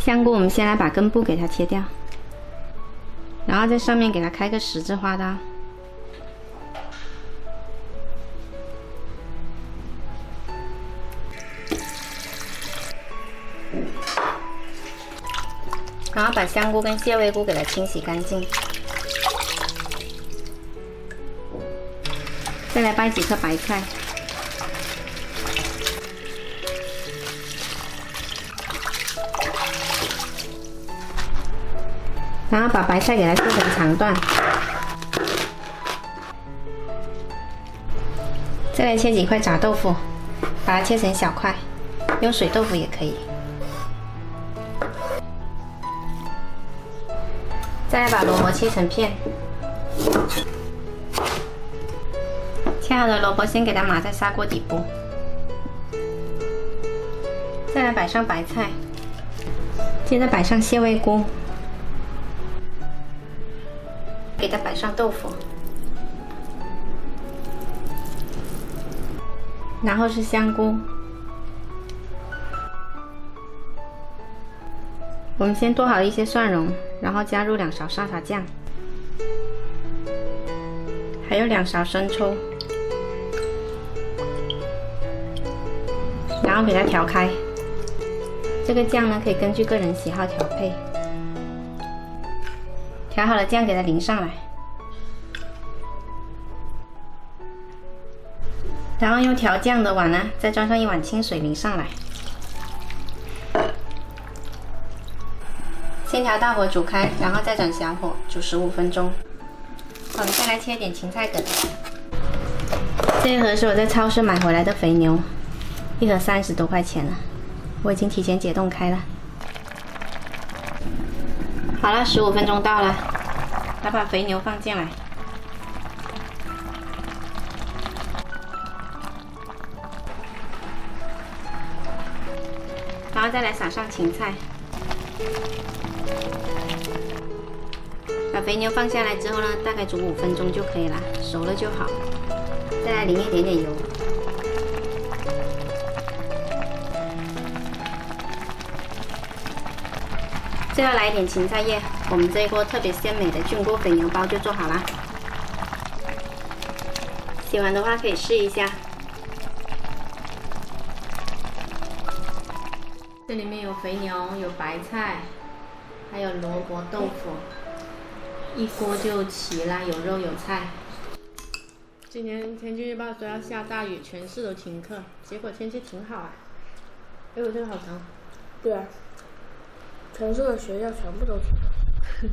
香菇我们先来把根部给它切掉，然后在上面给它开个十字花刀。然后把香菇跟蟹味菇给它清洗干净，再来掰几颗白菜，然后把白菜给它切成长段，再来切几块炸豆腐，把它切成小块，用水豆腐也可以。再来把萝卜切成片，切好的萝卜先给它码在砂锅底部，再来摆上白菜，接着摆上蟹味菇，给它摆上豆腐，然后是香菇。我们先剁好一些蒜蓉，然后加入2勺沙茶酱，还有2勺生抽，然后给它调开。这个酱呢，可以根据个人喜好调配。调好了酱给它淋上来，然后用调酱的碗呢，再装上1碗清水淋上来。先调大火煮开，然后再转小火煮15分钟。我们再来切点芹菜梗。这一盒是我在超市买回来的肥牛，一盒30多块钱了，我已经提前解冻开了。好了，15分钟到了，来把肥牛放进来，然后再来撒上芹菜。把肥牛放下来之后呢，大概煮5分钟就可以了，熟了就好。再来淋一点点油，最后来一点芹菜叶，我们这一锅特别鲜美的菌菇肥牛包就做好啦。喜欢的话可以试一下。这里面有肥牛，有白菜，还有萝卜豆腐。一锅就齐了，有肉有菜。今年天气预报说要下大雨，全市都停课，结果天气挺好啊。哎，我这个好长。对啊，全市的学校全部都停课。